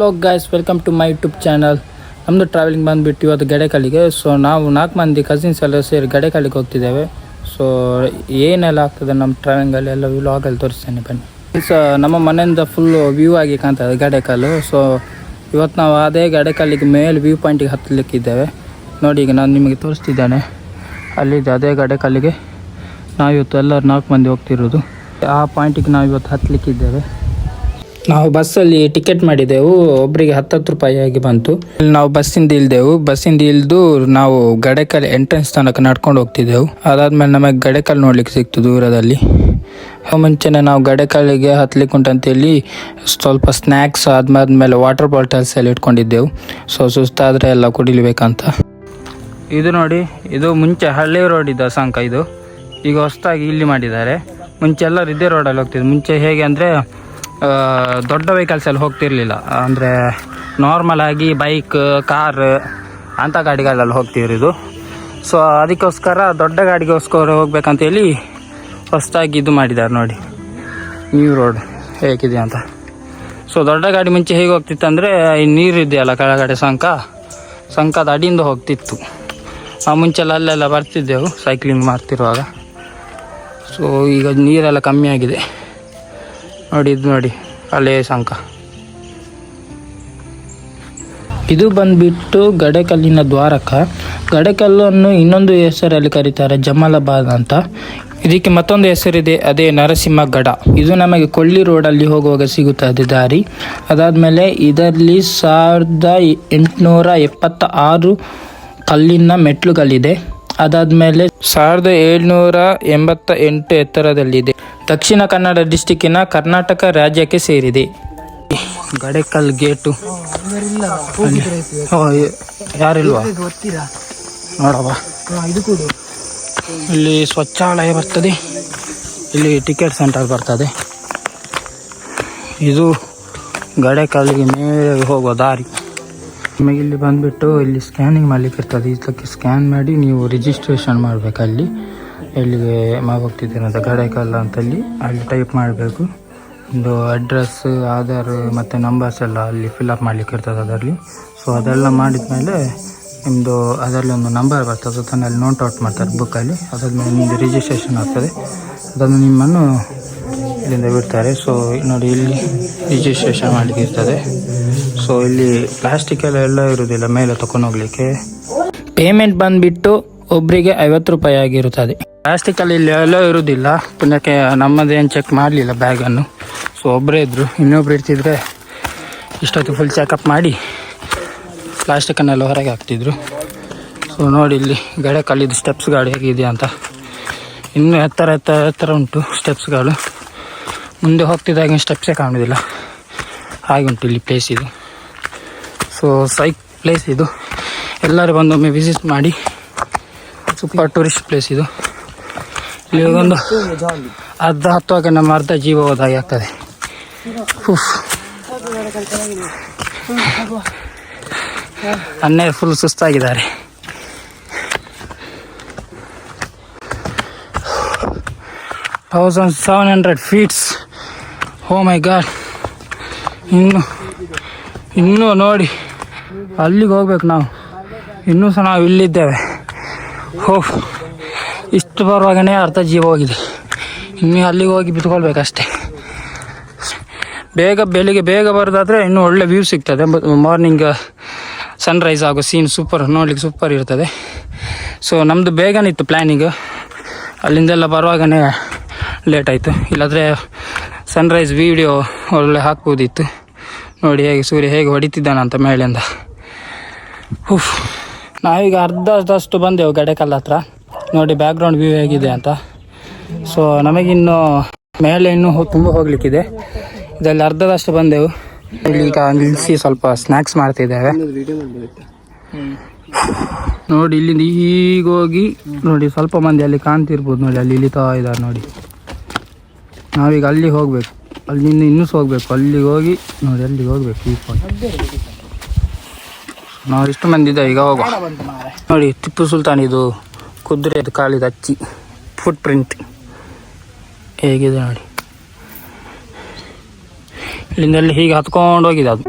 Hello guys, welcome to my YouTube channel. ನಮ್ಮದು travelling ಬಂದುಬಿಟ್ಟು ಇವತ್ತು ಗಡೇಕಲ್ಲಿಗೆ. ಸೊ ನಾವು 4 ಮಂದಿ ಕಸಿನ್ಸ್ ಎಲ್ಲ ಸೇರಿ ಗಡೇಕಲ್ಲಿಗೆ ಹೋಗ್ತಿದ್ದೇವೆ. ಸೊ ಏನೆಲ್ಲ ಆಗ್ತದೆ ನಮ್ಮ ಟ್ರಾವೆಲಿಂಗಲ್ಲಿ ಎಲ್ಲ ವ್ಲಾಗಲ್ಲಿ ತೋರಿಸ್ತೇನೆ ಬನ್ನಿ. ಸೊ ನಮ್ಮ ಮನೆಯಿಂದ ಫುಲ್ಲು ವ್ಯೂ ಆಗಿ ಕಾಣ್ತದೆ ಗಡೇಕಲ್ಲು. ಸೊ ಇವತ್ತು ನಾವು ಅದೇ ಗಡೇಕಲ್ಲಿಗೆ ಮೇಲೆ ವ್ಯೂ ಪಾಯಿಂಟಿಗೆ ಹತ್ತಲಿಕ್ಕಿದ್ದೇವೆ. ನೋಡಿ, ಈಗ ನಾನು ನಿಮಗೆ ತೋರಿಸ್ತಿದ್ದೇನೆ. ಅಲ್ಲಿದೆ ಅದೇ ಗಡೇಕಲ್ಲಿಗೆ ನಾವಿವತ್ತು ಎಲ್ಲರೂ 4 ಮಂದಿ ಹೋಗ್ತಿರೋದು. ಆ ಪಾಯಿಂಟಿಗೆ ನಾವು ಇವತ್ತು ಹತ್ತಲಿಕ್ಕಿದ್ದೇವೆ. ನಾವು ಬಸ್ಸಲ್ಲಿ ಟಿಕೆಟ್ ಮಾಡಿದೆವು. ಒಬ್ಬರಿಗೆ 10 ರೂಪಾಯಿ ಆಗಿ ಬಂತು. ನಾವು ಬಸ್ಸಿಂದ ಇಳಿದು ನಾವು ಗಡೇಕಲ್ ಎಂಟ್ರೆನ್ಸ್ ತನಕ ನಡ್ಕೊಂಡು ಹೋಗ್ತಿದ್ದೆವು. ಅದಾದ್ಮೇಲೆ ನಮಗೆ ಗಡೇಕಲ್ ನೋಡ್ಲಿಕ್ಕೆ ಸಿಕ್ತು ದೂರದಲ್ಲಿ. ಮುಂಚೆನೆ ನಾವು ಗಡೇಕಲ್ಲಿಗೆ ಹತ್ಲಿಕ್ಕೆ ಉಂಟಂತೇಳಿ ಸ್ವಲ್ಪ ಸ್ನ್ಯಾಕ್ಸ್ ಆದ್ಮೇಲೆ ವಾಟರ್ ಬಾಟಲ್ಸ್ ಎಲ್ಲ ಇಟ್ಕೊಂಡಿದ್ದೆವು. ಸೊ ಸುಸ್ತಾದರೆ ಎಲ್ಲ ಕುಡಿಲಿಬೇಕಂತ. ಇದು ನೋಡಿ, ಇದು ಮುಂಚೆ ಹಳ್ಳಿ ರೋಡ್ ಇದ್ದ ಸಂಕ. ಇದು ಈಗ ಹೊಸದಾಗಿ ಇಲ್ಲಿ ಮಾಡಿದ್ದಾರೆ. ಮುಂಚೆ ಎಲ್ಲರೂ ಇದೇ ರೋಡಲ್ಲಿ ಹೋಗ್ತಿದ್ರು. ಮುಂಚೆ ಹೇಗೆ ಅಂದರೆ ದೊಡ್ಡ ವೆಹಿಕಲ್ಸ್ ಎಲ್ಲ ಹೋಗ್ತಿರ್ಲಿಲ್ಲ. ಅಂದರೆ ನಾರ್ಮಲ್ ಆಗಿ ಬೈಕ್, ಕಾರ್ ಅಂಥ ಗಾಡಿಗಳೆಲ್ಲ ಹೋಗ್ತಿರೋದು. ಸೊ ಅದಕ್ಕೋಸ್ಕರ ದೊಡ್ಡ ಗಾಡಿಗೋಸ್ಕರ ಹೋಗ್ಬೇಕಂತೇಳಿ ಹೊಸದಾಗಿ ಇದು ಮಾಡಿದ್ದಾರೆ ನೋಡಿ, ನ್ಯೂ ರೋಡ್ ಹೇಗಿದೆ ಅಂತ. ಸೊ ದೊಡ್ಡ ಗಾಡಿ ಮುಂಚೆ ಹೇಗೆ ಹೋಗ್ತಿತ್ತು ಅಂದರೆ ಈ ನೀರು ಇದೆಯಲ್ಲ ಕೆಳಗಡೆ ಸಂಕದ ಅಡಿಯಿಂದ ಹೋಗ್ತಿತ್ತು. ನಾವು ಮುಂಚೆಲ್ಲ ಅಲ್ಲೆಲ್ಲ ಬರ್ತಿದ್ದೆವು ಸೈಕ್ಲಿಂಗ್ ಮಾಡ್ತಿರುವಾಗ. ಸೊ ಈಗ ನೀರೆಲ್ಲ ಕಮ್ಮಿ ಆಗಿದೆ ನೋಡಿ. ಇದು ನೋಡಿ ಅಲ್ಲೇ ಸಂಕ. ಇದು ಬಂದ್ಬಿಟ್ಟು ಗಡೇಕಲ್ಲಿನ ದ್ವಾರಕ. ಗಡೇಕಲ್ಲನ್ನು ಇನ್ನೊಂದು ಹೆಸರಲ್ಲಿ ಕರೀತಾರೆ ಜಮಲಾಬಾದ್ ಅಂತ. ಇದಕ್ಕೆ ಮತ್ತೊಂದು ಹೆಸರಿದೆ, ಅದೇ ನರಸಿಂಹಗಡ. ಇದು ನಮಗೆ ಕೊಳ್ಳಿ ರೋಡಲ್ಲಿ ಹೋಗುವಾಗ ಸಿಗುತ್ತದೆ ದಾರಿ. ಅದಾದಮೇಲೆ ಇದರಲ್ಲಿ 1876 ಕಲ್ಲಿನ ಮೆಟ್ಲುಗಳಿದೆ. ಅದಾದಮೇಲೆ 1788 ಎತ್ತರದಲ್ಲಿದೆ. ದಕ್ಷಿಣ ಕನ್ನಡ ಡಿಸ್ಟಿಕ್ಕಿನ ಕರ್ನಾಟಕ ರಾಜ್ಯಕ್ಕೆ ಸೇರಿದೆ. ಗಡೇಕಲ್ ಗೇಟು ಯಾರಿಲ್ವಾ ನೋಡವ. ಇಲ್ಲಿ ಸ್ವಚ್ಛಾಲಯ ಬರ್ತದೆ, ಇಲ್ಲಿ ಟಿಕೆಟ್ ಸೆಂಟರ್ ಬರ್ತದೆ. ಇದು ಗಡೇಕಲ್ಲಿಗೆ ಮೇಲೆ ಹೋಗುವ ದಾರಿ. ನಿಮಗೆ ಇಲ್ಲಿ ಬಂದುಬಿಟ್ಟು ಇಲ್ಲಿ ಸ್ಕ್ಯಾನಿಂಗ್ ಮಾಡಲಿಕ್ಕೆ ಇರ್ತದೆ. ಇದಕ್ಕೆ ಸ್ಕ್ಯಾನ್ ಮಾಡಿ ನೀವು ರಿಜಿಸ್ಟ್ರೇಷನ್ ಮಾಡಬೇಕಲ್ಲಿ. ಎಲ್ಲಿಗೆ ಹೋಗ್ತಿದ್ದೀರ ಅಂತ ಗಡೇಕಲ್ ಅಂತಲ್ಲಿ ಅಲ್ಲಿ ಟೈಪ್ ಮಾಡಬೇಕು. ಒಂದು ಅಡ್ರೆಸ್, ಆಧಾರ್ ಮತ್ತು ನಂಬರ್ಸ್ ಎಲ್ಲ ಅಲ್ಲಿ ಫಿಲ್ಅಪ್ ಮಾಡಲಿಕ್ಕೆ ಇರ್ತದೆ ಅದರಲ್ಲಿ. ಸೊ ಅದೆಲ್ಲ ಮಾಡಿದ ಮೇಲೆ ನಿಮ್ಮದು ಅದರಲ್ಲಿ ಒಂದು ನಂಬರ್ ಬರ್ತದೆ, ಅದನ್ನು ಅಲ್ಲಿ ನೋಟ್ ಔಟ್ ಮಾಡ್ತಾರೆ ಬುಕ್ಕಲ್ಲಿ. ಅದಾದಮೇಲೆ ನಿಮ್ಮದು ರಿಜಿಸ್ಟ್ರೇಷನ್ ಆಗ್ತದೆ. ಅದನ್ನು ನಿಮ್ಮನ್ನು ಇಲ್ಲಿಂದ ಬಿಡ್ತಾರೆ. ಸೊ ನೋಡಿ, ಇಲ್ಲಿ ರಿಜಿಸ್ಟ್ರೇಷನ್ ಮಾಡಲಿಕ್ಕೆ ಇರ್ತದೆ. ಸೊ ಇಲ್ಲಿ ಪ್ಲಾಸ್ಟಿಕ್ ಎಲ್ಲ ಇರುವುದಿಲ್ಲ ಮೇಲೆ ತಗೊಂಡು ಹೋಗ್ಲಿಕ್ಕೆ. ಪೇಮೆಂಟ್ ಬಂದುಬಿಟ್ಟು ಒಬ್ಬರಿಗೆ 50 ರೂಪಾಯಿ ಆಗಿರುತ್ತದೆ. ಪ್ಲಾಸ್ಟಿಕಲ್ಲಿ ಇಲ್ಲಿ ಎಲ್ಲ ಇರುವುದಿಲ್ಲ. ಪುನಕ್ಕೆ ನಮ್ಮದೇನು ಚೆಕ್ ಮಾಡಲಿಲ್ಲ ಬ್ಯಾಗನ್ನು. ಸೊ ಒಬ್ಬರೇ ಇದ್ದರು, ಇನ್ನೊಬ್ರು ಇರ್ತಿದ್ರೆ ಇಷ್ಟೊತ್ತು ಫುಲ್ ಚೆಕಪ್ ಮಾಡಿ ಪ್ಲಾಸ್ಟಿಕನ್ನೆಲ್ಲ ಹೊರಗೆ ಹಾಕ್ತಿದ್ರು. ಸೊ ನೋಡಿ, ಇಲ್ಲಿ ಗಡೇಕಲ್ಲಿದ್ದು ಸ್ಟೆಪ್ಸ್ ಗಾಡಿ ಹೇಗಿದೆ ಅಂತ. ಇನ್ನೂ ಎತ್ತರ ಉಂಟು ಸ್ಟೆಪ್ಸ್ಗಳು. ಮುಂದೆ ಹೋಗ್ತಿದ್ದಾಗ ಸ್ಟೆಪ್ಸೇ ಕಾಣೋದಿಲ್ಲ, ಹಾಗೆ ಉಂಟು ಇಲ್ಲಿ ಪ್ಲೇಸ್ ಇದು. ಸೊ ಪ್ಲೇಸ್ ಇದು, ಎಲ್ಲರೂ ಬಂದೊಮ್ಮೆ ವಿಸಿಟ್ ಮಾಡಿ. ಸೂಪರ್ ಟೂರಿಸ್ಟ್ ಪ್ಲೇಸ್ ಇದು. ಇಲ್ಲಿ ಒಂದು ಹತ್ತುವಾಗ ನಮ್ಮ ಅರ್ಧ ಜೀವ ಹೋದಾಗೆ ಆಗ್ತದೆ. ಅನ್ನೇ ಫುಲ್ ಸುಸ್ತಾಗಿದ್ದಾರೆ. $1700 feet. ಓ ಮೈ ಗಾಡ್. ಇನ್ನೂ ನೋಡಿ ಅಲ್ಲಿಗೆ ಹೋಗ್ಬೇಕು ನಾವು. ಇನ್ನೂ ಸಹ ನಾವು ಇಲ್ಲಿದ್ದೇವೆ. ಇಷ್ಟು ಬರುವಾಗನೇ ಅರ್ಧ ಜೀವ ಹೋಗಿದೆ. ಇನ್ನೂ ಅಲ್ಲಿಗೆ ಹೋಗಿ ಬಿತ್ಕೊಳ್ಬೇಕಷ್ಟೆ. ಬೆಳಿಗ್ಗೆ ಬೇಗ ಬರೋದಾದರೆ ಇನ್ನೂ ಒಳ್ಳೆ ವ್ಯೂ ಸಿಗ್ತದೆ. ಮಾರ್ನಿಂಗ್ ಸನ್ರೈಸ್ ಆಗೋ ಸೀನ್ ನೋಡ್ಲಿಕ್ಕೆ ಸೂಪರ್ ಇರ್ತದೆ. ಸೊ ನಮ್ಮದು ಬೇಗನೆ ಇತ್ತು ಪ್ಲ್ಯಾನಿಂಗು. ಅಲ್ಲಿಂದೆಲ್ಲ ಬರುವಾಗನೇ ಲೇಟ್ ಆಯಿತು. ಇಲ್ಲಾಂದರೆ ಸನ್ರೈಸ್ ವೀಡಿಯೋ ಒಳ್ಳೆ ಹಾಕ್ಬೋದಿತ್ತು. ನೋಡಿ ಹೇಗೆ ಸೂರ್ಯ ಹೇಗೆ ಹೊಡಿತಿದ್ದಾನಂತ ಮೇಲಿಂದ. ನಾವೀಗ ಅರ್ಧದಷ್ಟು ಬಂದೆವು ಗಡೇಕಲ್ ಹತ್ರ. ನೋಡಿ ಬ್ಯಾಕ್ಗ್ರೌಂಡ್ ವ್ಯೂ ಹೇಗಿದೆ ಅಂತ. ಸೊ ನಮಗಿನ್ನು ಮೇಲೆ ಇನ್ನೂ ತುಂಬ ಹೋಗ್ಲಿಕ್ಕಿದೆ. ಇದರಲ್ಲಿ ಅರ್ಧದಷ್ಟು ಬಂದೆವು. ಇಲ್ಲಿ ಈಗ ನಿಲ್ಲಿಸಿ ಸ್ವಲ್ಪ ಸ್ನ್ಯಾಕ್ಸ್ ಮಾಡ್ತಿದ್ದೇವೆ. ನೋಡಿ ಇಲ್ಲಿಂದ ಈಗ ಹೋಗಿ ನೋಡಿ, ಸ್ವಲ್ಪ ಮಂದಿ ಅಲ್ಲಿ ಕಾಣ್ತಿರ್ಬೋದು ನೋಡಿ, ಅಲ್ಲಿ ಇಳಿತಾ ಇದ್ದಾರೆ ನೋಡಿ. ನಾವೀಗ ಅಲ್ಲಿಗೆ ಹೋಗ್ಬೇಕು. ಅಲ್ಲಿಂದ ಇನ್ನೂ ಹೋಗ್ಬೇಕು. ಅಲ್ಲಿಗೆ ಹೋಗಿ ನೋಡಿ, ಅಲ್ಲಿಗೆ ಹೋಗ್ಬೇಕು. ಈ ಪಾಯಿಂಟ್ ನಾವು ಇಷ್ಟು ಮಂದಿ ಇದ್ದೇವೆ. ಈಗ ಹೋಗುವ. ನೋಡಿ ಟಿಪ್ಪು ಸುಲ್ತಾನ್ ಇದು ಕುದುರೆದು ಕಾಲಿದ ಅಚ್ಚಿ ಫುಟ್ ಪ್ರಿಂಟ್ ಹೇಗಿದೆ ನೋಡಿ. ಇಲ್ಲಿಂದ ಹೀಗೆ ಹತ್ಕೊಂಡು ಹೋಗಿದೆ ಅದು.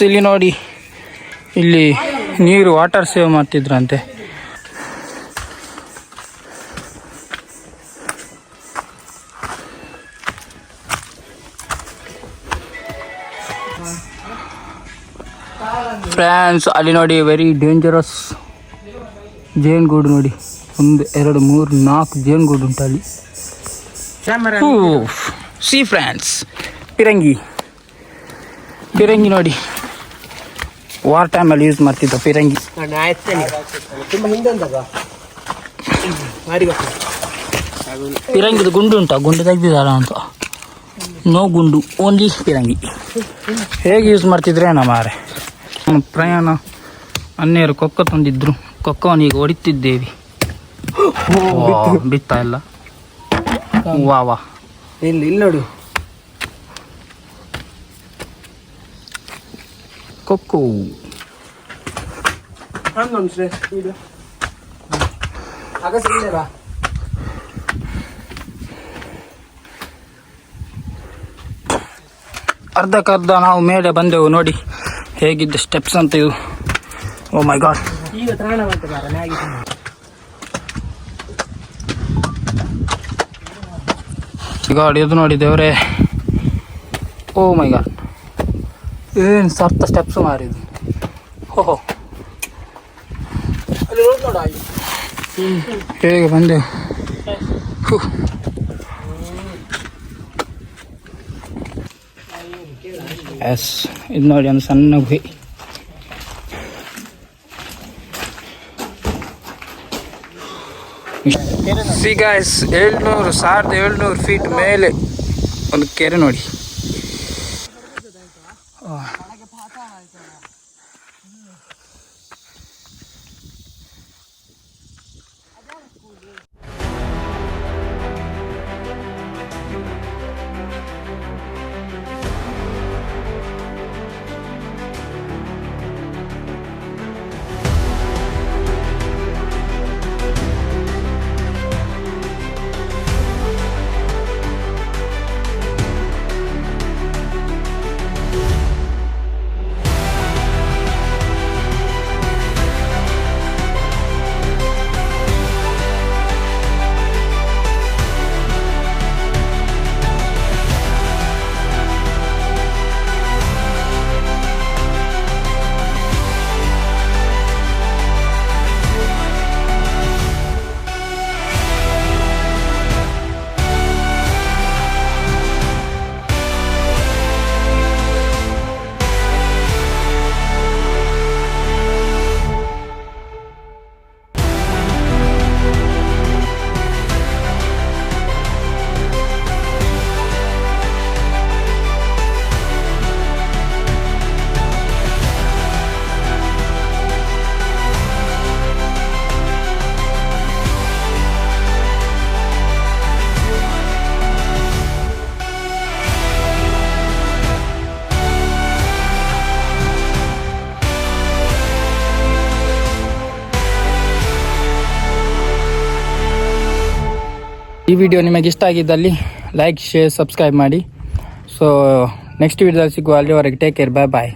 ಇಲ್ಲಿ ನೋಡಿ, ಇಲ್ಲಿ ನೀರು ವಾಟರ್ ಸೇವ್ ಮಾಡ್ತಿದ್ರಂತೆ. ಫ್ರೆಂಡ್ಸ್ ಅಲ್ಲಿ ನೋಡಿ, ವೆರಿ ಡೇಂಜರಸ್ ಜೇನುಗೂಡು ನೋಡಿ. 1 2 3 4 ಜೇನುಗೂಡು ಉಂಟು ಅಲ್ಲಿ. ಸಿ ಫ್ರೆಂಡ್ಸ್, ಪಿರಂಗಿ ನೋಡಿ, ವಾರ್ ಟೈಮಲ್ಲಿ ಯೂಸ್ ಮಾಡ್ತಿದ್ದ ಪಿರಂಗಿ. ಪಿರಂಗಿದು ಗುಂಡು ಉಂಟಾ? ಗುಂಡು ತೆಗ್ದಿದ್ದಾರ ಅಂತ. ನೋ ಗುಂಡು, ಓನ್ಲಿ ಪಿರಂಗಿ. ಹೇಗೆ ಯೂಸ್ ಮಾಡ್ತಿದ್ರೆ ಮಾರೆ. ನಮ್ಮ ಪ್ರಯಾಣ ಅನ್ಯರು ಕೊಕ್ಕ ತಂದಿದ್ರು, ಕೊಕ್ಕವನೀಗ ಹೊಡಿತಿದ್ದೇವೆ. ಬಿತ್ತ ಎಲ್ಲ ವಾ ಇಲ್ಲಿ ನೋಡು, ಕೊಕ್ಕು. ಅರ್ಧಕ್ಕರ್ಧ ನಾವು ಮೇಲೆ ಬಂದೆವು ನೋಡಿ. ಹೇಗಿದ್ದ ಸ್ಟೆಪ್ಸ್ ಅಂತ ಇದು. ಓ ಮೈ ಗಾಡ್. ಈಗ ತ್ರಾಣ ಗಾಡ್ ಇದು ನೋಡಿ ದೇವ್ರೆ. ಓ ಮೈ ಗಾಡ್, ಏನು ಸತ್ತ ಸ್ಟೆಪ್ಸ್ ಮಾರಿದ್ದು. ಓಹೋ, ಹೇಗೆ ಬಂದೆವು. ಎಸ್, ಇದು ನೋಡಿ ಒಂದು ಸಣ್ಣ ಗುಹೆ. ಸಿ ಗಾಯ್ಸ್, 1700 ಫೀಟ್ ಮೇಲೆ ಒಂದು ಕೆರೆ ನೋಡಿ. ಈ ವಿಡಿಯೋ ನಿಮಗೆ ಇಷ್ಟ ಆಗಿದ್ದಲ್ಲಿ ಲೈಕ್, ಶೇರ್, ಸಬ್ಸ್ಕ್ರೈಬ್ ಮಾಡಿ. ಸೊ ನೆಕ್ಸ್ಟ್ ವಿಡಿಯೋದಲ್ಲಿ ಸಿಗುವ. ಅಲ್ಲಿವರೆಗೆ ಟೇಕ್ ಕೇರ್, ಬಾಯ್ ಬಾಯ್.